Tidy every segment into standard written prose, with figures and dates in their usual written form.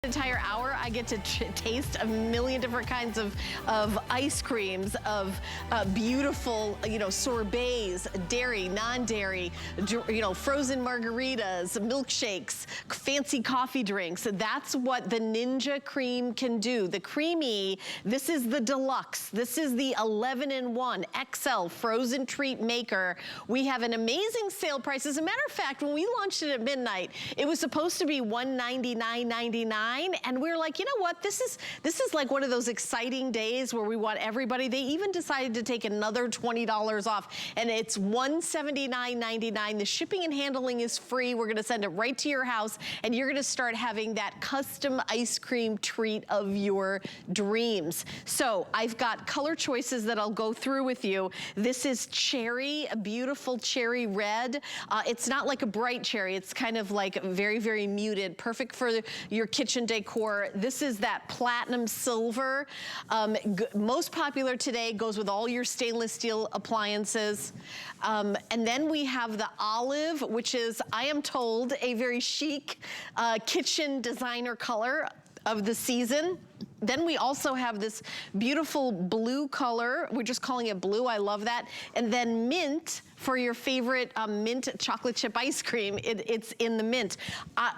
Entire hour, I get to taste a million different kinds of ice creams, of beautiful, sorbets, dairy, non-dairy, frozen margaritas, milkshakes, fancy coffee drinks. That's what the Ninja Cream can do. The Creami, this is the Deluxe. This is the 11-in-1 XL frozen treat maker. We have an amazing sale price. As a matter of fact, when we launched it at midnight, it was supposed to be $199.99. And we were like, you know what? This is like one of those exciting days where we want everybody. They even decided to take another $20 off, and it's $179.99. The shipping and handling is free. We're gonna send it right to your house, and you're gonna start having that custom ice cream treat of your dreams. So I've got color choices that I'll go through with you. This is cherry, a beautiful cherry red. It's not like a bright cherry. It's kind of like very, very muted, perfect for your kitchen decor. This is that platinum silver. Most popular today, goes with all your stainless steel appliances. And then we have the olive, which is, I am told, a very chic kitchen designer color of the season. Then we also have this beautiful blue color. We're just calling it blue. I love that. And then mint for your favorite mint chocolate chip ice cream. It's in the mint.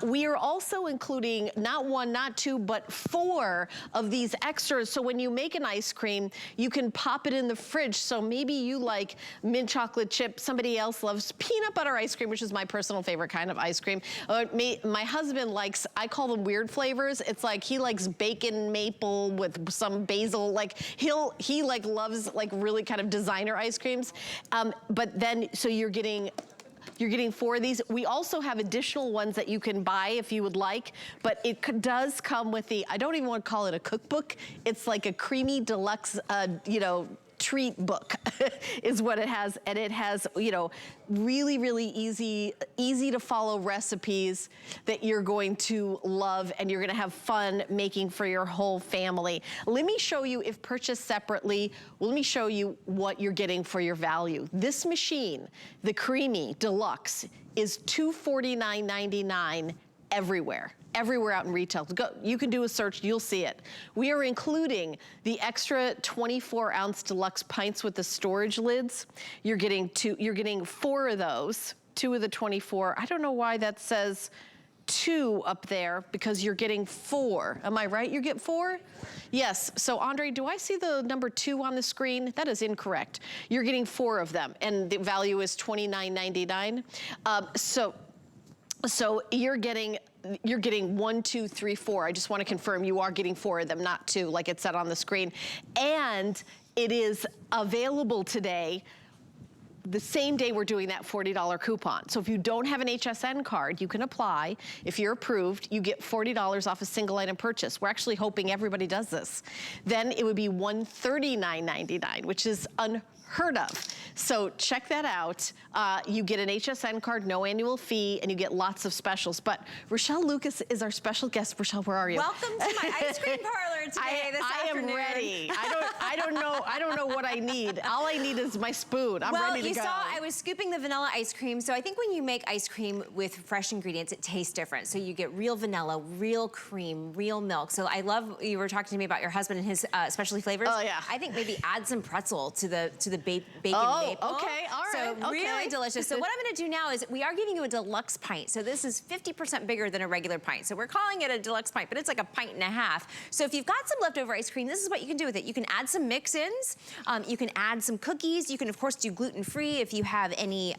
We are also including not one, not two, but 4 of these extras. So when you make an ice cream, you can pop it in the fridge. So maybe you like mint chocolate chip. Somebody else loves peanut butter ice cream, which is my personal favorite kind of ice cream. My husband likes, I call them weird flavors. It's like he likes bacon maple with some basil. Like he like loves like really kind of designer ice creams. But then, so you're getting 4 of these. We also have additional ones that you can buy if you would like, but it does come with the, I don't even want to call it a cookbook. It's like a Creami Deluxe, treat book is what it has. And it has, really, really easy to follow recipes that you're going to love and you're gonna have fun making for your whole family. Let me show you, if purchased separately, let me show you what you're getting for your value. This machine, the Creami Deluxe, is $249.99 everywhere. Everywhere out in retail. You can do a search, you'll see it. We are including the extra 24-ounce deluxe pints with the storage lids. You're getting 4 of those, 2 of the 24. I don't know why that says 2 up there, because you're getting 4. Am I right? You get 4? Yes. So Andre, do I see the number 2 on the screen? That is incorrect. You're getting 4 of them, and the value is $29.99. So you're getting 1, 2, 3, 4. I just want to confirm you are getting 4 of them, not 2, like it said on the screen. And it is available today, the same day we're doing that $40 coupon. So if you don't have an HSN card, you can apply. If you're approved, you get $40 off a single item purchase. We're actually hoping everybody does this. Then it would be $139.99, which is unheard of. So check that out. You get an HSN card, no annual fee, and you get lots of specials. But Rochelle Lucas is our special guest. Rochelle, where are you? Welcome to my ice cream parlor today, this afternoon. I am ready. I don't know what I need. All I need is my spoon. I'm ready to go. Well, you saw I was scooping the vanilla ice cream. So I think when you make ice cream with fresh ingredients, it tastes different. So you get real vanilla, real cream, real milk. So I love, you were talking to me about your husband and his specialty flavors. Oh yeah. I think maybe add some pretzel to the bacon maple. Okay, all right. So really delicious. So what I'm gonna do now is we are giving you a deluxe pint. So this is 50% bigger than a regular pint. So we're calling it a deluxe pint, but it's like a pint and a half. So if you've got some leftover ice cream, this is what you can do with it. You can add some mix-ins. You can add some cookies. You can of course do gluten-free if you have any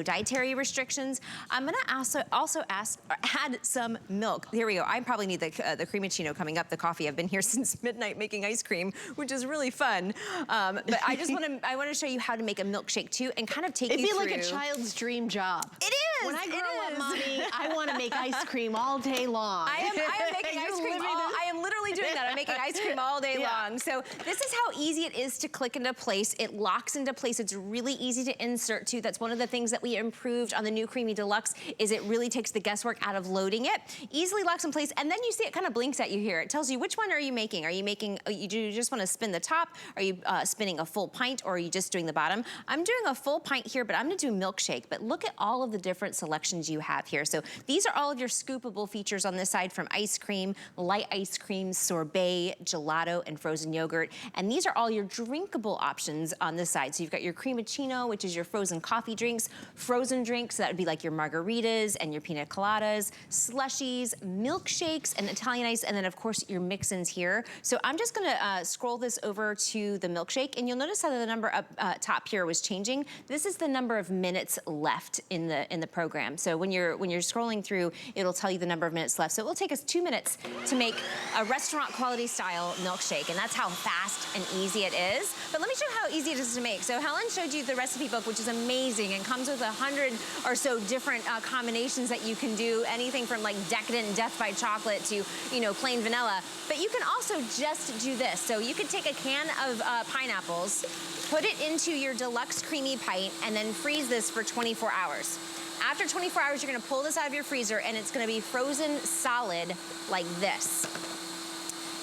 dietary restrictions. I'm gonna also add some milk. Here we go. I probably need the creamiccino coming up, the coffee. I've been here since midnight making ice cream, which is really fun. But I just want to show you how to make a milkshake too, and kind of take you through. It'd be like a child's dream job. It is. When I grow up, Mommy, I want to make ice cream all day long. I am making ice cream. I am literally doing that. I'm making ice cream all day long. So this is how easy it is to click into place. It locks into place. It's really easy to insert too. That's one of the things that we improved on the new Creami Deluxe is it really takes the guesswork out of loading it. Easily locks in place, and then you see it kind of blinks at you here. It tells you which one are you making. Are you making, do you just want to spin the top? Are you spinning a full pint, or are you just doing the bottom? I'm doing a full pint here, but I'm gonna do milkshake. But look at all of the different selections you have here. So these are all of your scoopable features on this side, from ice cream, light ice cream, sorbet, gelato, and frozen yogurt. And these are all your drinkable options on this side. So you've got your creamiccino, which is your frozen coffee drinks, frozen drinks, so that would be like your margaritas and your pina coladas, slushies, milkshakes, and Italian ice, and then of course your mix-ins here. So I'm just gonna scroll this over to the milkshake, and you'll notice how the number up top here was changing. This is the number of minutes left in the program. So when you're scrolling through, it'll tell you the number of minutes left. So it will take us 2 minutes to make a restaurant quality style milkshake, and that's how fast and easy it is. But let me show you how easy it is to make. So Helen showed you the recipe book, which is amazing, and comes with 100 or so different combinations that you can do, anything from like decadent death by chocolate to, you know, plain vanilla. But you can also just do this. So you could take a can of pineapples, put it into your Deluxe Creami pint, and then freeze this for 24 hours. After 24 hours, you're gonna pull this out of your freezer, and it's gonna be frozen solid like this.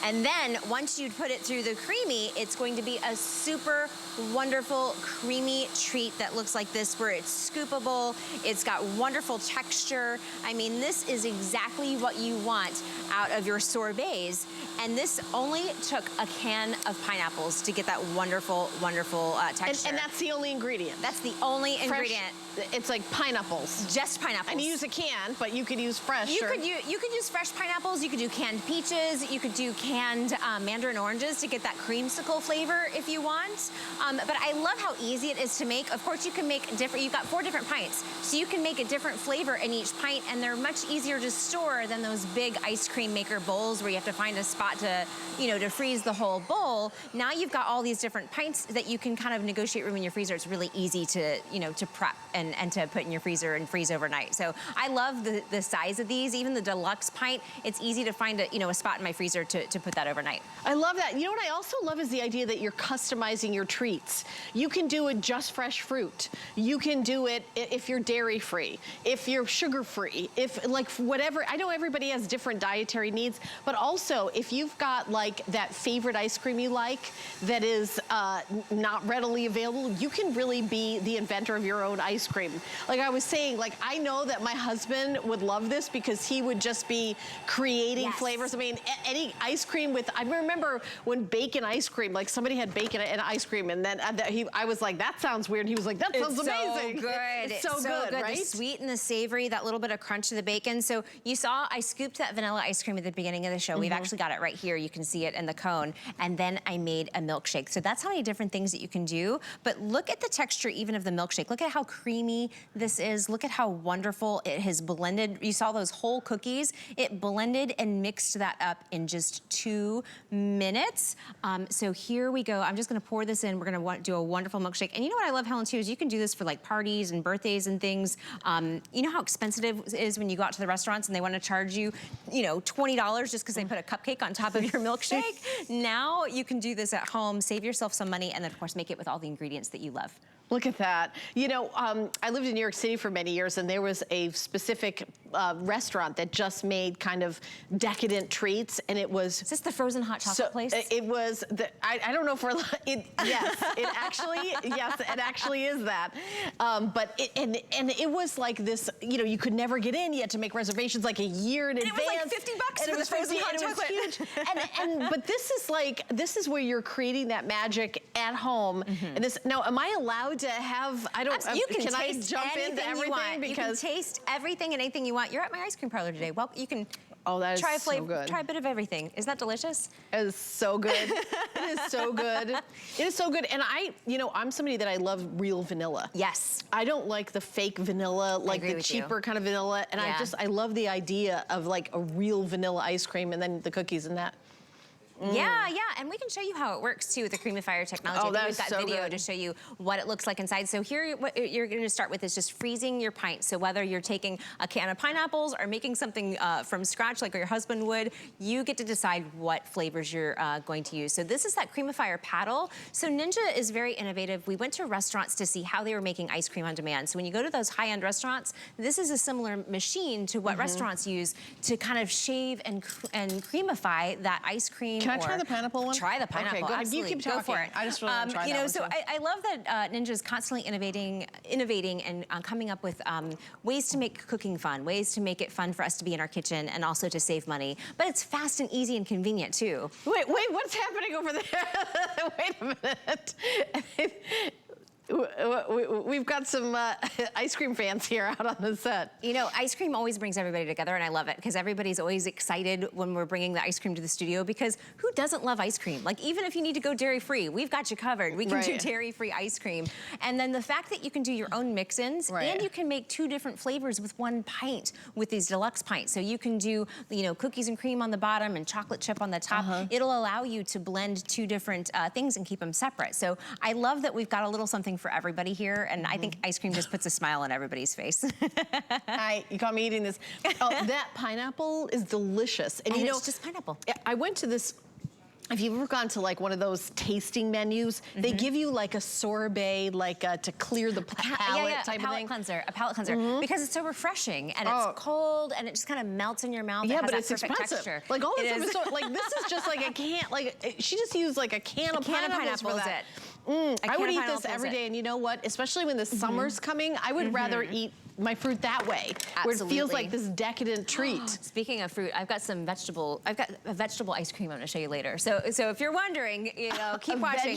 And then once you put it through the Creami, it's going to be a super wonderful creamy treat that looks like this, where it's scoopable, it's got wonderful texture. I mean, this is exactly what you want out of your sorbets. And this only took a can of pineapples to get that wonderful, wonderful texture. And that's the only ingredient. That's the only ingredient. It's like pineapples. Just pineapples. And you use a can, but you could use fresh. You could use fresh pineapples. You could do canned peaches. You could do canned mandarin oranges to get that creamsicle flavor if you want. But I love how easy it is to make. Of course, you can make different. You've got 4 different pints, so you can make a different flavor in each pint, and they're much easier to store than those big ice cream maker bowls where you have to find a spot to, you know, to freeze the whole bowl. Now you've got all these different pints that you can kind of negotiate room in your freezer. It's really easy to, you know, to prep and to put in your freezer and freeze overnight. So I love the size of these. Even the deluxe pint, it's easy to find a, you know, a spot in my freezer to put that overnight. I love that. You know what I also love is the idea that you're customizing your treats. You can do it just fresh fruit. You can do it if you're dairy free, if you're sugar free, if like whatever. I know everybody has different dietary needs, but also if you've got like that favorite ice cream you like that is not readily available, you can really be the inventor of your own ice cream. Like I was saying, like I know that my husband would love this because he would just be creating flavors. I mean, any ice cream with, I remember when bacon ice cream, like somebody had bacon and ice cream, and then I was like, that sounds weird. And he was like, that sounds amazing. So good. It's so good, right? The sweet and the savory, that little bit of crunch to the bacon. So you saw I scooped that vanilla ice cream at the beginning of the show. We've actually got it right here. You can see it in the cone. And then I made a milkshake. So that's how many different things that you can do. But look at the texture even of the milkshake. Look at how creamy this is. Look at how wonderful it has blended. You saw those whole cookies. It blended and mixed that up in just 2 minutes. So here we go. I'm just gonna pour this in. We're gonna do a wonderful milkshake. And you know what I love, Helen, too, is you can do this for like parties and birthdays and things. You know how expensive it is when you go out to the restaurants and they wanna charge you, you know, $20 just because they put a cupcake on top of your milkshake? Now you can do this at home, save yourself some money, and then of course make it with all the ingredients that you love. Look at that. You know, I lived in New York City for many years, and there was a specific restaurant that just made kind of decadent treats, and it was... Is this the frozen hot chocolate place? It was, I don't know if we're, yes, it actually is that. But it was like this, you know, you could never get in. You had to make reservations like a year in advance. It was like $50 for the frozen hot chocolate. Huge. But this is where you're creating that magic at home. And this, now, am I allowed to have, can I jump into everything? Because you can taste everything and anything you want. You're at my ice cream parlor today. Well, you can try a bit of everything. Isn't that delicious? It is so good. It is so good. It is so good. And I'm somebody that I love real vanilla. Yes. I don't like the fake vanilla, like the cheaper kind of vanilla. And I love the idea of like a real vanilla ice cream and then the cookies and that. Yeah, and we can show you how it works too with the Creamify technology. Oh, that is we've got so video good. to show you what it looks like inside. So here, what you're gonna start with is just freezing your pint. So whether you're taking a can of pineapples or making something from scratch like your husband would, you get to decide what flavors you're going to use. So this is that Creamify paddle. So Ninja is very innovative. We went to restaurants to see how they were making ice cream on demand. So when you go to those high-end restaurants, this is a similar machine to what restaurants use to kind of shave and creamify that ice cream. Can I try the pineapple one? Try the pineapple. Okay, go. Absolutely. You keep talking. Go for it. I just really want to try that one so too. I love that Ninja is constantly innovating and coming up with ways to make cooking fun, ways to make it fun for us to be in our kitchen and also to save money. But it's fast and easy and convenient too. Wait, what's happening over there? Wait a minute. We've got some ice cream fans here out on the set. You know, ice cream always brings everybody together, and I love it because everybody's always excited when we're bringing the ice cream to the studio, because who doesn't love ice cream? Like, even if you need to go dairy-free, we've got you covered. We can do dairy-free ice cream. And then the fact that you can do your own mix-ins, and you can make 2 different flavors with 1 pint with these deluxe pints. So you can do, you know, cookies and cream on the bottom and chocolate chip on the top. It'll allow you to blend 2 different things and keep them separate. So I love that we've got a little something for everybody here, and I think ice cream just puts a smile on everybody's face. Hi, you got me eating this. Oh, that pineapple is delicious. And you know, it's just pineapple. I went to this, if you've ever gone to like one of those tasting menus, they give you like a sorbet, like to clear the palate type of thing. A palate cleanser, because it's so refreshing and it's cold and it just kind of melts in your mouth. Yeah, it has but that it's perfect expensive. texture. Like all this stuff is so, like this is just like a can, like she just used like a can of pineapples for that. I would eat this every day, and you know what? Especially when the summer's coming, I would rather eat my fruit that way, where it feels like this decadent treat. Speaking of fruit, I've got a vegetable ice cream I'm gonna show you later. So if you're wondering, you know, keep watching.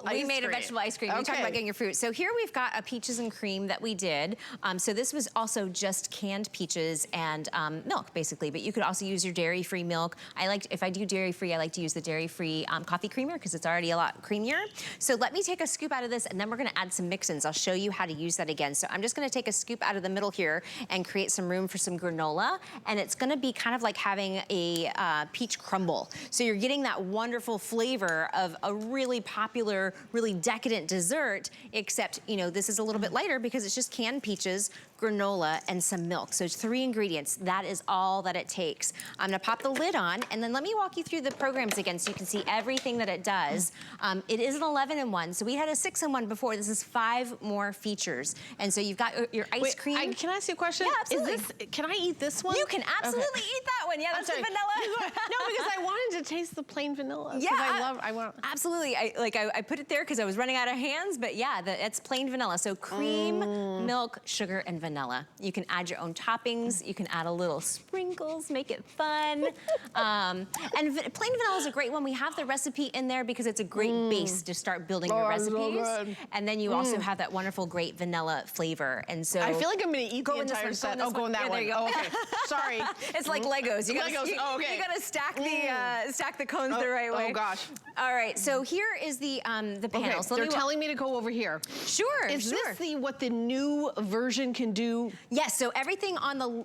We made a vegetable ice cream. We talked about getting your fruit. So here we've got a peaches and cream that we did. So this was also just canned peaches and milk, basically, but you could also use your dairy-free milk. If I do dairy-free, I like to use the dairy-free coffee creamer because it's already a lot creamier. So let me take a scoop out of this, and then we're gonna add some mix-ins. I'll show you how to use that again. So I'm just gonna take a scoop out of the middle here and create some room for some granola, and it's gonna be kind of like having a peach crumble. So you're getting that wonderful flavor of a really popular, really decadent dessert, except, you know, this is a little bit lighter because it's just canned peaches, granola, and some milk. So it's 3 ingredients. That is all that it takes. I'm gonna pop the lid on, and then let me walk you through the programs again so you can see everything that it does. It is an 11-in-1, so we had a 6-in-1 before. This is 5 more features. And so you've got your ice cream. Can I ask you a question? Yeah, absolutely. Can I eat this one? You can absolutely eat that one. Yeah, that's the vanilla. No, because I wanted to taste the plain vanilla. Yeah, I want. Absolutely. I put it there because I was running out of hands, but yeah, it's plain vanilla. So cream, milk, sugar, and vanilla. You can add your own toppings. You can add a little sprinkles, make it fun. And plain vanilla is a great one. We have the recipe in there because it's a great base to start building your recipes. So and then you also have that wonderful, great vanilla flavor. And so I feel like I'm going to eat the entire set. Go in that one. There you go. Oh, okay. Sorry. It's like Legos. You gotta stack the cones the right way. Oh gosh. All right. So here is the panel. Okay. So they're telling me to go over here. Sure. Is this what the new version can do? Yes. So everything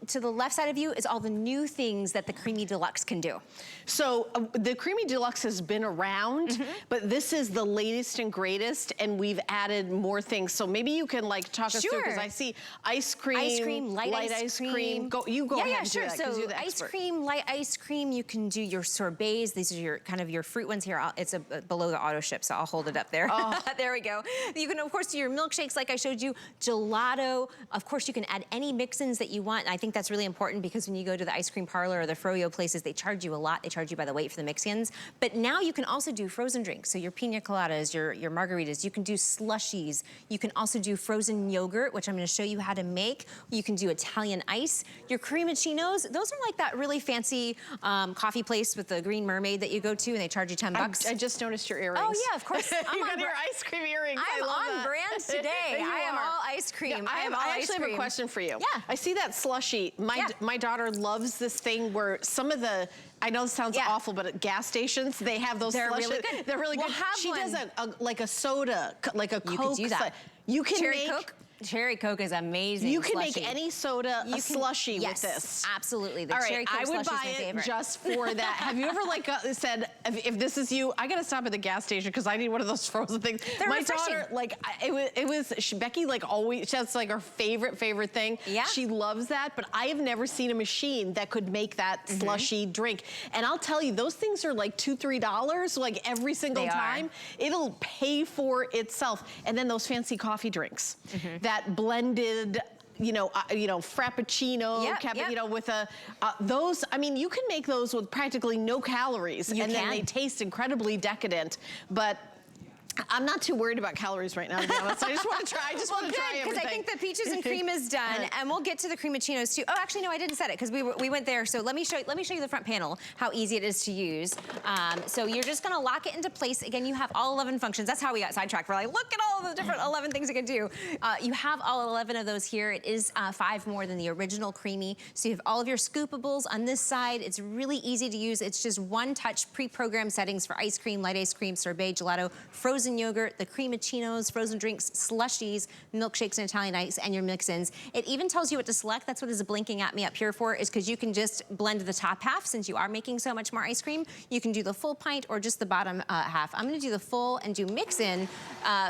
to the left side of you is all the new things that the Creami Deluxe can do. So the Creami Deluxe has been around, but this is the latest and greatest, and we've added more things. So maybe you can like talk us through, because I see ice cream, light ice cream. You go ahead and sure. do that, 'cause you're the expert. Ice cream, light ice cream. You can do your sorbets. These are your kind of your fruit ones here. It's below the auto ship, so I'll hold it up there. There we go. You can of course do your milkshakes like I showed you, gelato. Of course you can add any mix-ins that you want. And I think that's really important because when you go to the ice cream parlor or the froyo places, they charge you a lot. They charge you by the weight for the mix-ins. But now you can also do frozen drinks. So your pina coladas, your margaritas. You can do slushies. You can also do frozen yogurt, which I'm going to show you how to make. You can do Italian ice. Your creamiccinos, those are like that really fancy coffee place with the green mermaid that you go to and they charge you $10. I just noticed your earrings. Oh yeah, of course. You got your ice cream earrings. I'm on brand today. I am all ice cream. I actually have a question for you. Yeah. I see that slushie. My daughter loves this thing where some of the, I know this sounds awful, but at gas stations, they have those slushies. Really good. They're really good. She does like a soda, like a Coke. You could do that. You can Cherry make Coke? Cherry Coke is amazing. You can slushie. make any soda a slushie with this. Absolutely. The All right, Cherry Coke I would slushie buy is my favorite. it just for that. Have you ever like said, if this is you, I gotta stop at the gas station because I need one of those frozen things. They're My refreshing. daughter, like, Becky, like, always, that's like her favorite thing. Yeah. She loves that, but I have never seen a machine that could make that slushy drink. And I'll tell you, those things are like $2, $3, like every single time. It'll pay for itself. And then those fancy coffee drinks, that blended, frappuccino, cappuccino with those. I mean, you can make those with practically no calories, then they taste incredibly decadent. But I'm not too worried about calories right now, to be honest. I just want to try. I just want to try everything. Because I think the peaches and cream is done, and we'll get to the creamiccinos too. Oh, actually, no, I didn't set it because we went there. So let me show you the front panel, how easy it is to use. So you're just gonna lock it into place. Again, you have all 11 functions. That's how we got sidetracked. We're like, look at all the different 11 things you can do. You have all 11 of those here. It is 5 more than the original Creami. So you have all of your scoopables on this side. It's really easy to use. It's just one-touch pre-programmed settings for ice cream, light ice cream, sorbet, gelato, frozen yogurt, the creamiccinos, frozen drinks, slushies, milkshakes, and Italian ice, and your mix-ins. It even tells you what to select. That's what is blinking at me up here for, is because you can just blend the top half since you are making so much more ice cream. You can do the full pint or just the bottom half. I'm gonna do the full and do mix-in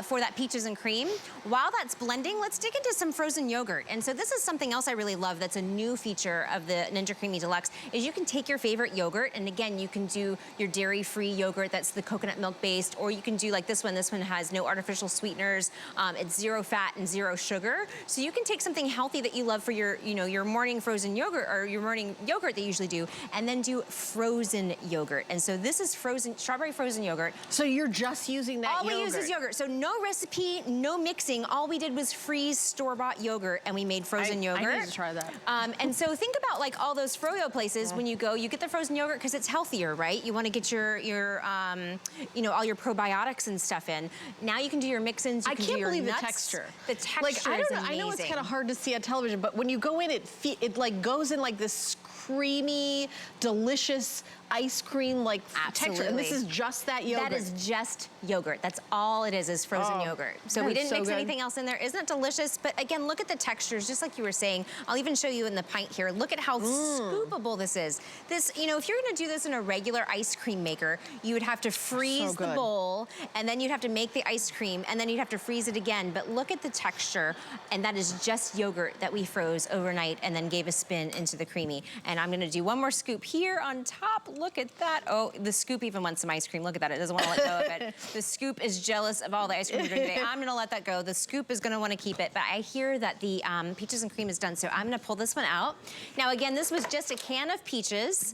for that peaches and cream. While that's blending, let's dig into some frozen yogurt. And so this is something else I really love that's a new feature of the Ninja Creami Deluxe, is you can take your favorite yogurt, and again, you can do your dairy-free yogurt that's the coconut milk based, or you can do like this one. This one has no artificial sweeteners. It's 0 fat and 0 sugar. So you can take something healthy that you love for your, your morning frozen yogurt or your morning yogurt that you usually do, and then do frozen yogurt. And so this is strawberry frozen yogurt. So you're just using that yogurt? All we use is yogurt. So no recipe, no mixing. All we did was freeze store-bought yogurt, and we made frozen yogurt. I need to try that. And so think about like all those froyo places. When you go, you get the frozen yogurt because it's healthier, right? You want to get your all your probiotics and stuff in. Now you can do your mix-ins. I can't believe the texture. The texture is amazing. I know it's kind of hard to see on television, but when you go in, it like goes in like this creamy, delicious ice cream like texture. And this is just that yogurt. That is just yogurt. That's all it is frozen yogurt. So we didn't mix anything else in there. Isn't it delicious? But again, look at the textures, just like you were saying. I'll even show you in the pint here. Look at how scoopable this is. This, if you're gonna do this in a regular ice cream maker, you would have to freeze the bowl, and then you'd have to make the ice cream, and then you'd have to freeze it again. But look at the texture, and that is just yogurt that we froze overnight and then gave a spin into the Creami. And I'm gonna do one more scoop here on top. Look at that. Oh, the scoop even wants some ice cream. Look at that. It doesn't want to let go of it. The scoop is jealous of all the ice cream we're doing today. I'm going to let that go. The scoop is going to want to keep it. But I hear that the peaches and cream is done, so I'm going to pull this one out. Now, again, this was just a can of peaches,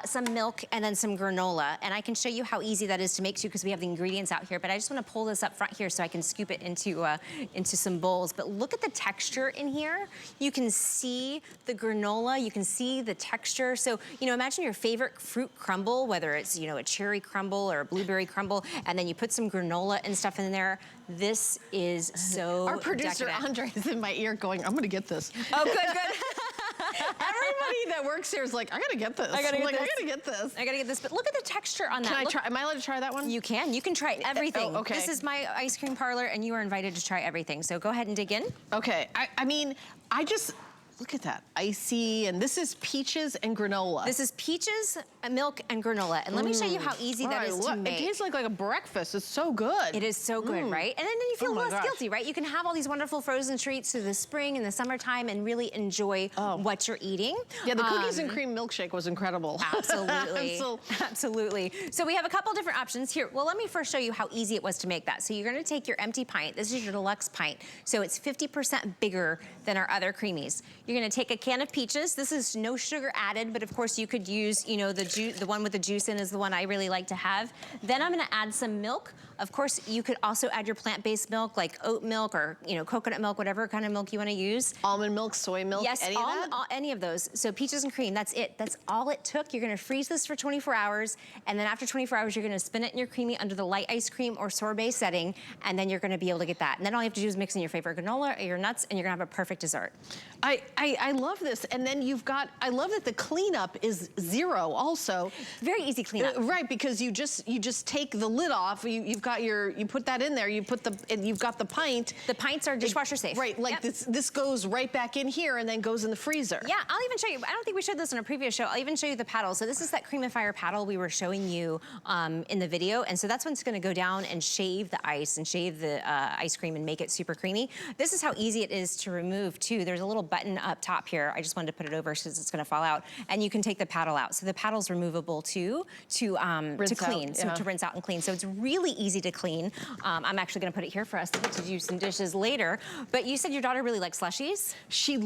some milk, and then some granola. And I can show you how easy that is to make too, because we have the ingredients out here. But I just want to pull this up front here so I can scoop it into some bowls. But look at the texture in here. You can see the granola. You can see the texture. So, imagine your favorite fruit crumble, whether it's, a cherry crumble or a blueberry crumble, and then you put some granola and stuff in there. This is so Our producer, decadent. Andre, is in my ear going, I'm going to get this. Oh, good. Everybody that works here is like, I gotta get this. I gotta get this. But look at the texture on that. Can I try? Am I allowed to try that one? You can. You can try everything. Oh, okay. This is my ice cream parlor, and you are invited to try everything. So go ahead and dig in. Okay. I mean, look at that, icy, and this is peaches and granola. This is peaches, milk, and granola. And let me show you how easy that is to make. It tastes like a breakfast. It's so good. It is so good, right? And then you feel less guilty, right? You can have all these wonderful frozen treats through the spring and the summertime and really enjoy what you're eating. Yeah, the cookies and cream milkshake was incredible. Absolutely. Absolutely. So we have a couple different options here. Well, let me first show you how easy it was to make that. So you're gonna take your empty pint. This is your deluxe pint. So it's 50% bigger than our other Creamis. You're gonna take a can of peaches. This is no sugar added, but of course you could use, the one with the juice in is the one I really like to have. Then I'm gonna add some milk. Of course, you could also add your plant-based milk, like oat milk or coconut milk, whatever kind of milk you want to use. Almond milk, soy milk, yes, any of those. So peaches and cream, that's it. That's all it took. You're gonna freeze this for 24 hours, and then after 24 hours, you're gonna spin it in your Creami under the light ice cream or sorbet setting, and then you're gonna be able to get that. And then all you have to do is mix in your favorite granola or your nuts, and you're gonna have a perfect dessert. I love this. And then you've got, I love that the cleanup is 0 also. Very easy cleanup. Right, because you just take the lid off, you put that in there, and you've got the pint. The pints are dishwasher safe. Right, like this goes right back in here and then goes in the freezer. Yeah, I'll even show you, I don't think we showed this in a previous show, I'll even show you the paddle. So this is that Creamify paddle we were showing you in the video, and so that's when it's gonna go down and shave the ice and shave the ice cream and make it super creamy. This is how easy it is to remove too. There's a little button up top here. I just wanted to put it over because it's gonna fall out, and you can take the paddle out. So the paddle's removable too to clean, to rinse out and clean. So it's really easy to clean. I'm actually gonna put it here for us to get to do some dishes later. But you said your daughter really likes slushies? She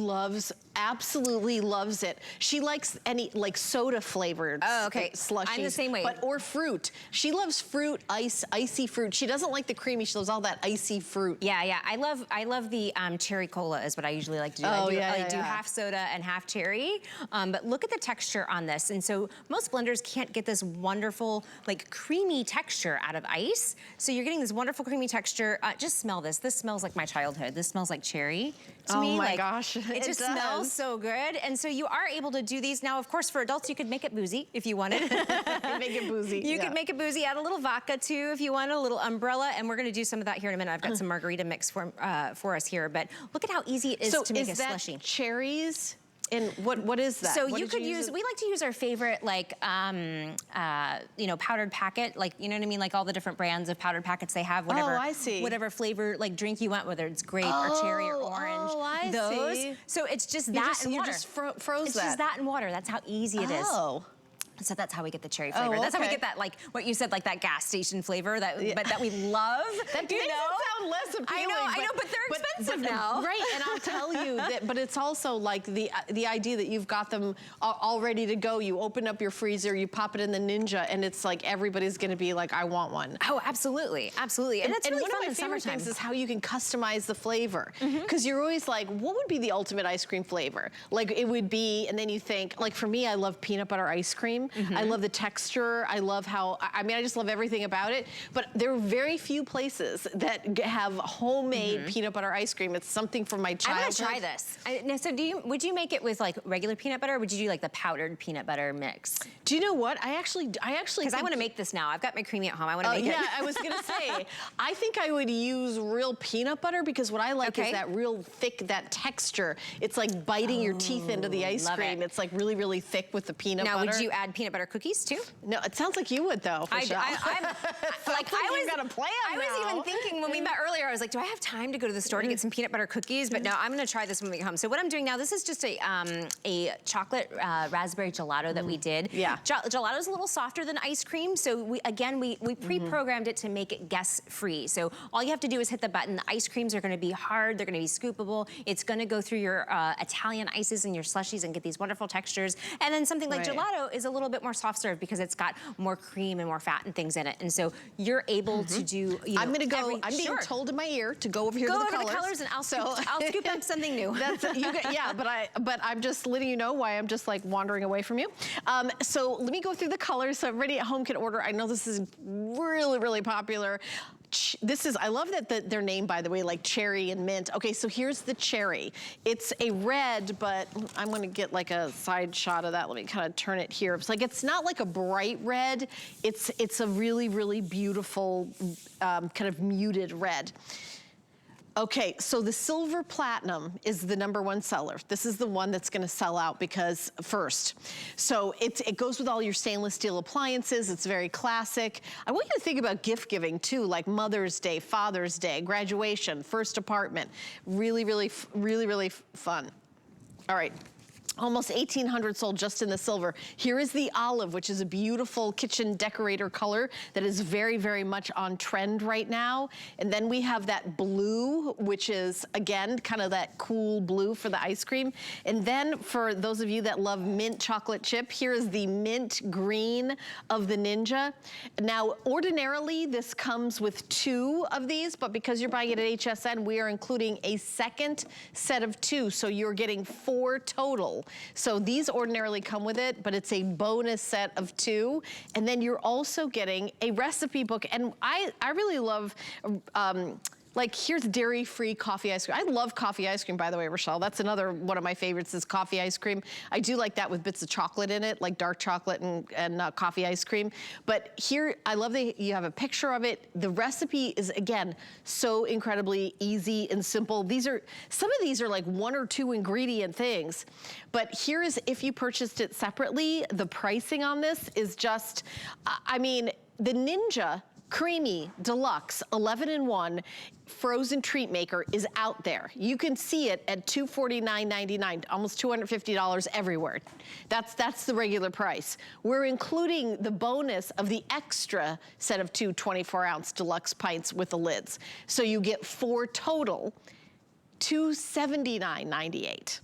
absolutely loves it. She likes any like soda flavored slushies. I'm the same way. Or fruit. She loves fruit, icy fruit. She doesn't like the creamy, she loves all that icy fruit. Yeah, yeah. I love the cherry cola is what I usually like to do. I do half soda and half cherry. But look at the texture on this. And so most blenders can't get this wonderful, like creamy texture out of ice. So you're getting this wonderful creamy texture. Just smell this. This smells like my childhood. This smells like cherry to me. Oh my like, gosh, it just smells so good. And so you are able to do these. Now, of course, for adults, you could make it boozy if you wanted. Make it boozy. You could make it boozy, add a little vodka too if you want, a little umbrella, and we're gonna do some of that here in a minute. I've got some margarita mix for us here, but look at how easy it is to make a slushie. Cherries? And what is that? So you could use, we like to use our favorite like, you know, powdered packet, like, you know what I mean? Like all the different brands of powdered packets they have, whatever, I see. Whatever flavor, like drink you want, whether it's grape or cherry or orange. I see. So it's just that and water. You just froze it's that. just that and water. That's how easy it is. So that's how we get the cherry flavor. That's how we get that, like what you said, like that gas station flavor that but that we love. That makes it sound less appealing. I know, but they're expensive now. Right, and I'll tell you that, but it's also like the idea that you've got them all ready to go. You open up your freezer, you pop it in the Ninja, and it's like everybody's gonna be like, I want one. Oh, absolutely, absolutely. And it's really fun in the summertime. One of my favorite things is how you can customize the flavor. Because you're always like, what would be the ultimate ice cream flavor? Like it would be, and then you think, like for me, I love peanut butter ice cream. I love the texture. I love how, I mean, I just love everything about it. But there are very few places that have homemade peanut butter ice cream. It's something from my childhood. I'm gonna try this. So would you make it with like regular peanut butter, or would you do like the powdered peanut butter mix? Do you know what? I actually, because I want to make this now. I've got my Creami at home. I want to make it. Yeah, I was gonna say, I think I would use real peanut butter because what I like is that real thick, that texture. It's like biting your teeth into the ice cream. It's like really, really thick with the peanut butter. Now, would you add peanut butter cookies too? No, it sounds like you would though. I got a plan. I was even thinking when we met earlier, I was like, do I have time to go to the store to get some peanut butter cookies? But no, I'm gonna try this when we get home. So what I'm doing now, this is just a chocolate raspberry gelato that we did. Yeah. Gelato's a little softer than ice cream. So we pre-programmed it to make it guess-free. So all you have to do is hit the button. The ice creams are gonna be hard, they're gonna be scoopable. It's gonna go through your Italian ices and your slushies and get these wonderful textures. And then something like gelato is a little bit more soft serve because it's got more cream and more fat and things in it. And so you're able to do, you know, I'm gonna go, I'm being told in my ear to go over here to the colors. And I'll scoop up something new. Yeah, but I'm just letting you know why I'm just like wandering away from you. So let me go through the colors so everybody at home can order. I know this is really, really popular. I love that they're named, by the way, like cherry and mint. Okay, so here's the cherry. It's a red, but I'm gonna get like a side shot of that. Let me kind of turn it here. It's like, it's not like a bright red. It's a really, really beautiful kind of muted red. Okay, so the silver platinum is the #1 seller. This is the one that's gonna sell out because first. So it goes with all your stainless steel appliances. It's very classic. I want you to think about gift giving too, like Mother's Day, Father's Day, graduation, first apartment. Really, really, really, really fun. All right. Almost 1,800 sold just in the silver. Here is the olive, which is a beautiful kitchen decorator color that is very, very much on trend right now. And then we have that blue, which is, again, kind of that cool blue for the ice cream. And then for those of you that love mint chocolate chip, here is the mint green of the Ninja. Now, ordinarily, this comes with 2 of these, but because you're buying it at HSN, we are including a second set of 2, so you're getting 4 total. So these ordinarily come with it, but it's a bonus set of 2. And then you're also getting a recipe book. And I really love Like here's dairy-free coffee ice cream. I love coffee ice cream, by the way, Rochelle. That's another one of my favorites is coffee ice cream. I do like that with bits of chocolate in it, like dark chocolate and coffee ice cream. But here, I love that you have a picture of it. The recipe is, again, so incredibly easy and simple. Some of these are like 1 or 2 ingredient things. But here is, if you purchased it separately, the pricing on this is just, I mean, the Ninja Creami Deluxe 11-in-1 frozen treat maker is out there. You can see it at $249.99, almost $250 everywhere. That's the regular price. We're including the bonus of the extra set of 2 24-ounce deluxe pints with the lids. So you get 4 total, $279.98.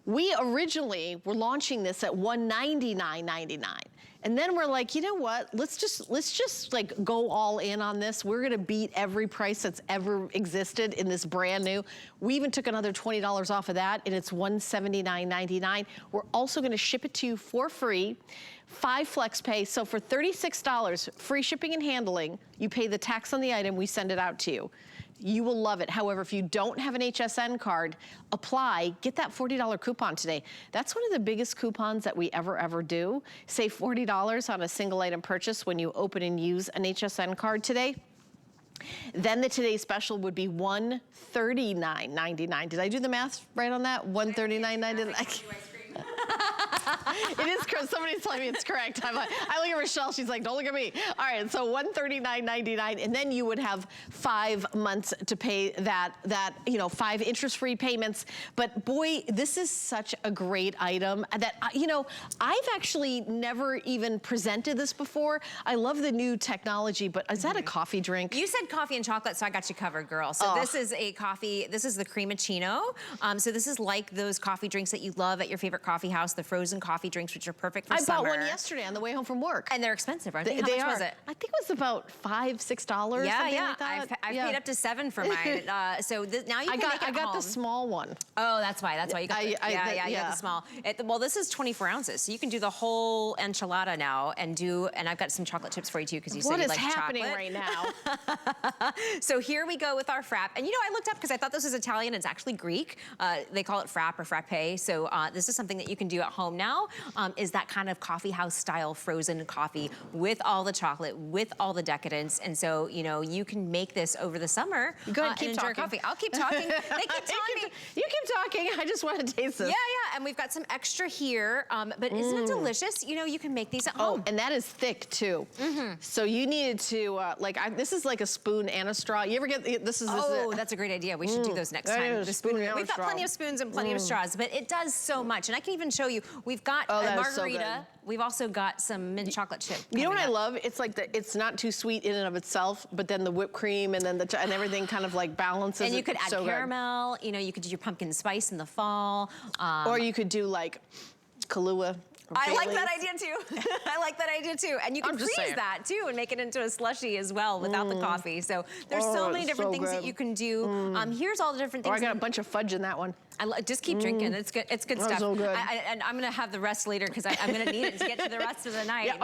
We originally were launching this at $199.99. And then we're like, you know what? Let's just like go all in on this. We're gonna beat every price that's ever existed in this brand new. We even took another $20 off of that, and it's $179.99. We're also gonna ship it to you for free, 5 flex pay. So for $36, free shipping and handling, you pay the tax on the item, we send it out to you. You will love it. However, if you don't have an HSN card, apply, get that $40 coupon today. That's one of the biggest coupons that we ever do. Save $40 on a single item purchase when you open and use an HSN card today. Then the today's special would be $139.99. Did I do the math right on that? $139.99. It is correct. Somebody's telling me it's correct. I look at Rochelle, she's like, don't look at me. All right, so $139.99, and then you would have 5 months to pay that 5 interest-free payments. But boy, this is such a great item that, I've actually never even presented this before. I love the new technology, but is that a coffee drink? You said coffee and chocolate, so I got you covered, girl. So this is a coffee, this is the creamiccino. So this is like those coffee drinks that you love at your favorite coffee house, the frozen coffee drinks, which are perfect for summer. I bought one yesterday on the way home from work. And they're expensive, aren't they? How much was it? I think it was about $5, $6, something like that. I've paid up to $7 for mine. So now you can make it I got home. the small one. Oh, that's why you got you got the small. Well, this is 24 ounces, so you can do the whole enchilada now and I've got some chocolate chips for you too, because you said you like chocolate. What is happening right now? So here we go with our frap. And I looked up because I thought this was Italian. It's actually Greek. They call it frap or frappe. So this is something that you can do at home now, is that kind of coffee house style frozen coffee with all the chocolate, with all the decadence. And so, you can make this over the summer. Go ahead, keep talking. Coffee. I'll keep talking. They keep telling me. You keep talking. I just want to taste this. Yeah. And we've got some extra here. But isn't it delicious? You can make these at home. Oh, and that is thick too. So you needed to, this is like a spoon and a straw. You ever get, that's a great idea. We should do those next time. The spoon. We've got plenty of spoons and plenty of straws, but it does so much. And I can even show you, we've got a margarita. We've also got some mint chocolate chip. You know what I love? It's like it's not too sweet in and of itself, but then the whipped cream and then and everything kind of like balances. And you could add caramel. You could do your pumpkin spice in the fall. Or you could do like Kahlua. I like that idea too. I like that idea too. And you can freeze that too and make it into a slushie as well without the coffee. So there's so many different things that you can do. Here's all the different things. I got a bunch of fudge in that one. Just keep drinking. It's good. It's good stuff. So good. And I'm gonna have the rest later because I'm gonna need it to get to the rest of the night. Yeah,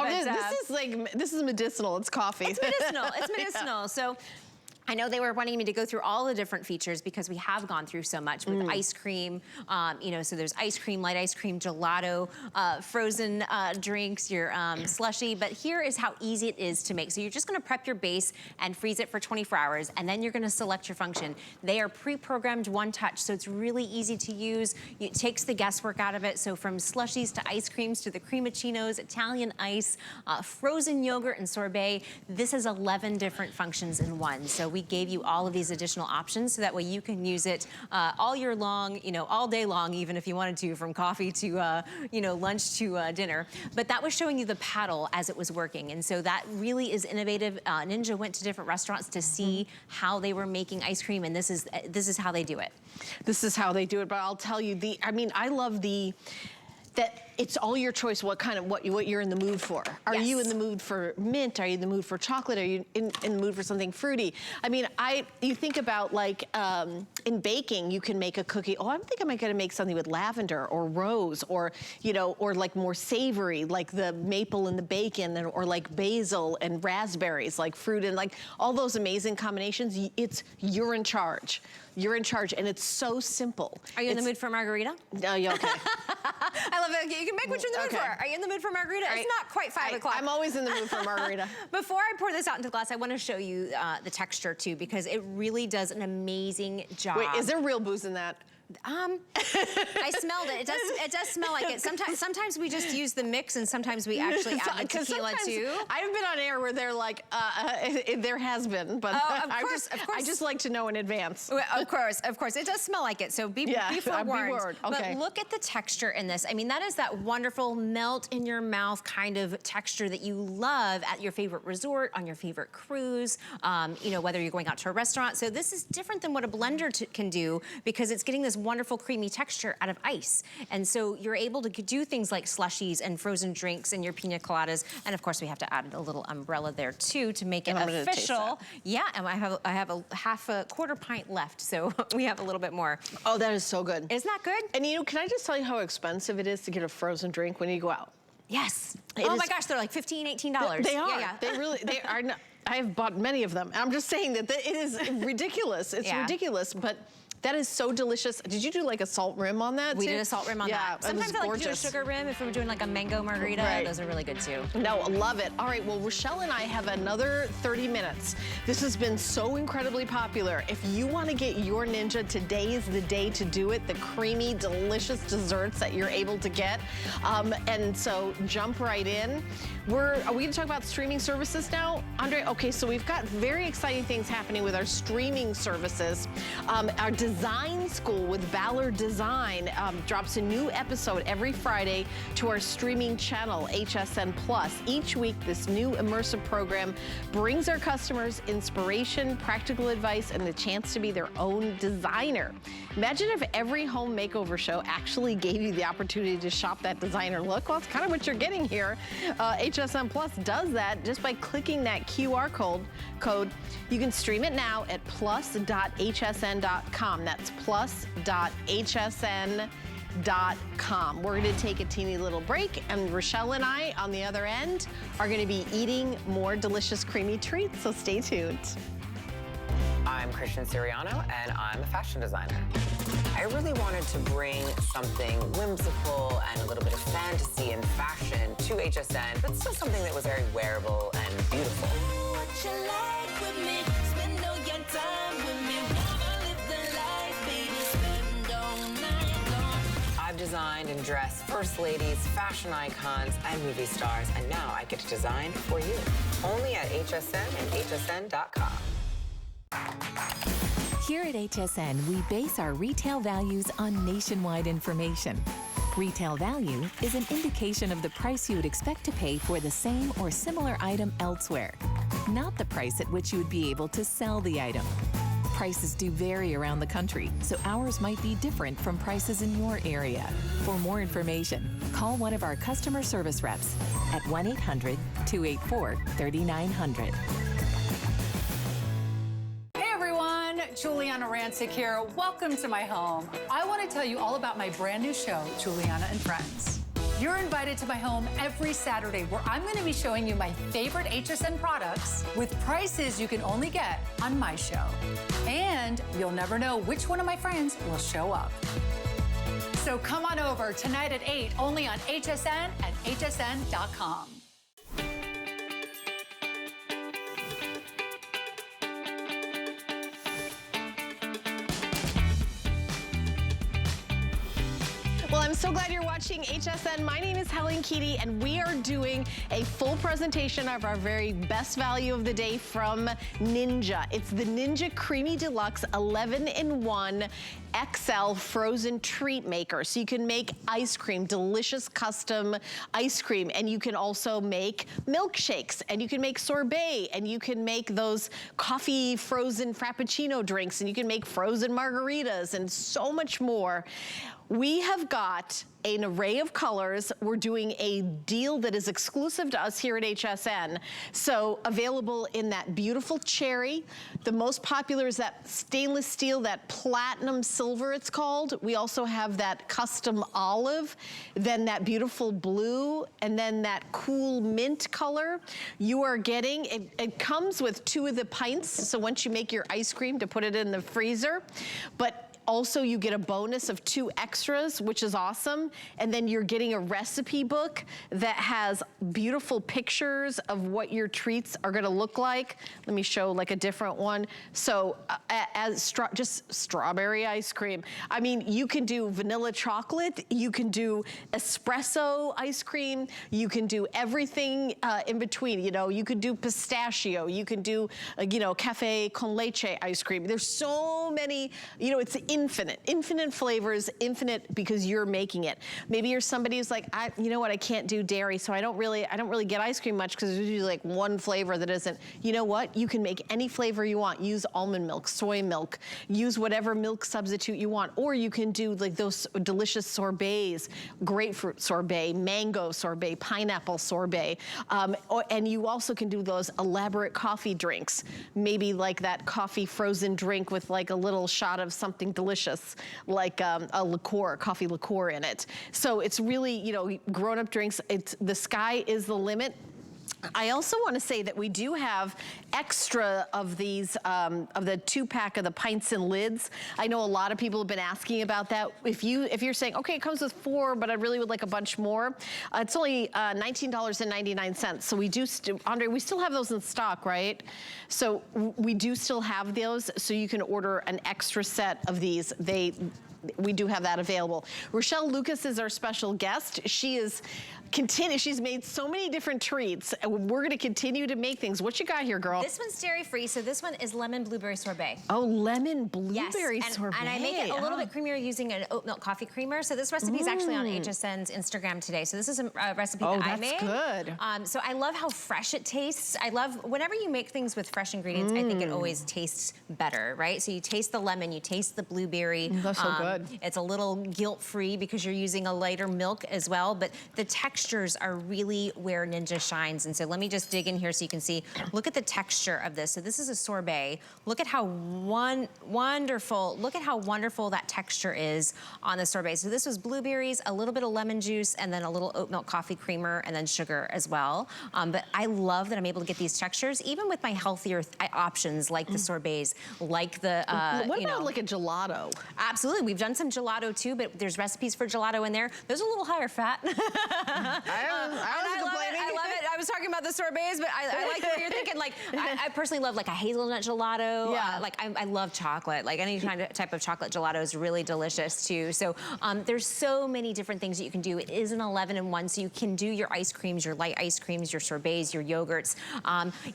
this is medicinal. It's coffee. It's medicinal. It's medicinal. So I know they were wanting me to go through all the different features because we have gone through so much with ice cream. So there's ice cream, light ice cream, gelato, frozen drinks, your slushy. But here is how easy it is to make. So you're just gonna prep your base and freeze it for 24 hours, and then you're gonna select your function. They are pre-programmed one touch, so it's really easy to use. It takes the guesswork out of it. So from slushies to ice creams to the creamiccinos, Italian ice, frozen yogurt and sorbet, this is 11 different functions in one. So we gave you all of these additional options so that way you can use it all year long, all day long, even if you wanted to, from coffee to, lunch to dinner. But that was showing you the paddle as it was working. And so that really is innovative. Ninja went to different restaurants to see how they were making ice cream, and this is how they do it. This is how they do it, but I'll tell you, I love that it's all your choice what you're in the mood for. Are you in the mood for mint? Are you in the mood for chocolate? Are you in the mood for something fruity? I mean, you think about like in baking, you can make a cookie. Oh, I think I'm gonna make something with lavender or rose, or or like more savory, like the maple and the bacon, or like basil and raspberries, like fruit, and like all those amazing combinations. You're in charge. You're in charge, and it's so simple. Are you in the mood for margarita? No, yeah, okay. I love it. You can make what you're in the mood for. Are you in the mood for margarita? It's not quite 5 o'clock. I'm always in the mood for margarita. Before I pour this out into the glass, I want to show you the texture too, because it really does an amazing job. Wait, is there real booze in that? I smelled it. It does smell like it. Sometimes we just use the mix, and sometimes we actually add the tequila too. I've been on air where they're like, there has been, but I just like to know in advance. Well, of course, it does smell like it. So be forewarned. Okay. But look at the texture in this. I mean, that is that wonderful melt in your mouth kind of texture that you love at your favorite resort, on your favorite cruise. Whether you're going out to a restaurant. So this is different than what a blender can do, because it's getting this wonderful creamy texture out of ice. And so you're able to do things like slushies and frozen drinks and your pina coladas. And of course we have to add a little umbrella there too to make it official. Yeah, and I have a quarter pint left, so we have a little bit more. Oh, that is so good. Isn't that good? And can I just tell you how expensive it is to get a frozen drink when you go out? Yes. Oh my gosh, they're like $15, $18. They are. Yeah. They are not. I have bought many of them. I'm just saying that it is ridiculous. It's ridiculous, but that is so delicious. Did you do like a salt rim on that? We did a salt rim on that. Sometimes I like to do a sugar rim if we were doing like a mango margarita. Right. Those are really good too. No, love it. All right, well, Rochelle and I have another 30 minutes. This has been so incredibly popular. If you want to get your Ninja, today is the day to do it. The creamy, delicious desserts that you're able to get. And so jump right in. Are we going to talk about streaming services now, Andre? Okay, so we've got very exciting things happening with our streaming services. Our design school with Valor Design drops a new episode every Friday to our streaming channel, HSN Plus. Each week, this new immersive program brings our customers inspiration, practical advice, and the chance to be their own designer. Imagine if every home makeover show actually gave you the opportunity to shop that designer look. Well, it's kind of what you're getting here. HSN Plus does that just by clicking that QR code. You can stream it now at plus.hsn.com. That's plus.hsn.com. We're going to take a teeny little break, and Rochelle and I, on the other end, are going to be eating more delicious creamy treats, so stay tuned. I'm Christian Siriano, and I'm a fashion designer. I really wanted to bring something whimsical and a little bit of fantasy and fashion to HSN, but still something that was very wearable and beautiful. I've designed and dressed first ladies, fashion icons, and movie stars, and now I get to design for you. Only at HSN and hsn.com. Here at HSN, we base our retail values on nationwide information. Retail value is an indication of the price you would expect to pay for the same or similar item elsewhere, not the price at which you would be able to sell the item. Prices do vary around the country, so ours might be different from prices in your area. For more information, call one of our customer service reps at 1-800-284-3900. Juliana Rancic here. Welcome to my home. I want to tell you all about my brand new show, Juliana and Friends. You're invited to my home every Saturday, where I'm going to be showing you my favorite HSN products with prices you can only get on my show. And you'll never know which one of my friends will show up. So come on over tonight at 8, only on HSN and hsn.com. Well, I'm so glad you're watching HSN. My name is Helen Keaty, and we are doing a full presentation of our very best value of the day from Ninja. It's the Ninja Creami Deluxe 11-in-1 XL frozen treat maker. So you can make ice cream, delicious custom ice cream, and you can also make milkshakes, and you can make sorbet, and you can make those coffee frozen frappuccino drinks, and you can make frozen margaritas, and so much more. we have got an array of colors. We're doing a deal that is exclusive to us here at HSN. So available in that beautiful cherry. The most popular is that stainless steel, that platinum silver it's called. We also have that custom olive, then that beautiful blue, and then that cool mint color. You are getting, it comes with 2 of the pints. So once you make your ice cream to put it in the freezer, but also, you get a bonus of 2 extras, which is awesome. And then you're getting a recipe book that has beautiful pictures of what your treats are gonna look like. Let me show like a different one. So just strawberry ice cream. I mean, you can do vanilla chocolate, you can do espresso ice cream, you can do everything in between. You know, you could do pistachio, you can do, you know, cafe con leche ice cream. There's so many, you know, it's infinite flavors, infinite because you're making it. Maybe you're somebody who's like, you know what, I can't do dairy, so I don't really get ice cream much because there's usually like one flavor that isn't. You know what? You can make any flavor you want. Use almond milk, soy milk, use whatever milk substitute you want, or you can do like those delicious sorbets, grapefruit sorbet, mango sorbet, pineapple sorbet, and you also can do those elaborate coffee drinks. Maybe like that coffee frozen drink with like a little shot of something delicious, like a liqueur, coffee liqueur in it. So it's really, you know, grown-up drinks, the sky is the limit. I also want to say that we do have extra of these, of the 2-pack of the pints and lids. I know a lot of people have been asking about that. If you're saying, okay, it comes with 4, but I really would like a bunch more, it's only $19.99. So we do, Andre, we still have those in stock, right? So we do still have those, so you can order an extra set of these. We do have that available. Rochelle Lucas is our special guest. She's made so many different treats, and we're gonna continue to make things. What you got here, girl? This one's dairy-free, so this one is lemon blueberry sorbet. Oh, lemon blueberry yes, sorbet. And I make it a little bit creamier using an oat milk coffee creamer. So this recipe is actually on HSN's Instagram today. So this is a recipe that I made. Oh, that's good. So I love how fresh it tastes. I love, whenever you make things with fresh ingredients, I think it always tastes better, right? So you taste the lemon, you taste the blueberry. That's so good. It's a little guilt-free because you're using a lighter milk as well, but the textures are really where Ninja shines. And so let me just dig in here so you can see, look at the texture of this. So this is a sorbet. Look at how wonderful that texture is on the sorbet. So this was blueberries, a little bit of lemon juice, and then a little oat milk coffee creamer, and then sugar as well. But I love that I'm able to get these textures, even with my healthier options, like the sorbets, like the, what about like a gelato? Absolutely, we've done some gelato too, but there's recipes for gelato in there. Those are a little higher fat. I love it. I was talking about the sorbets, but I like what you're thinking. Like, I personally love like a hazelnut gelato. Yeah. Like I love chocolate. Like any kind of type of chocolate gelato is really delicious too. So there's so many different things that you can do. It is an 11-in-1, so you can do your ice creams, your light ice creams, your sorbets, your yogurts,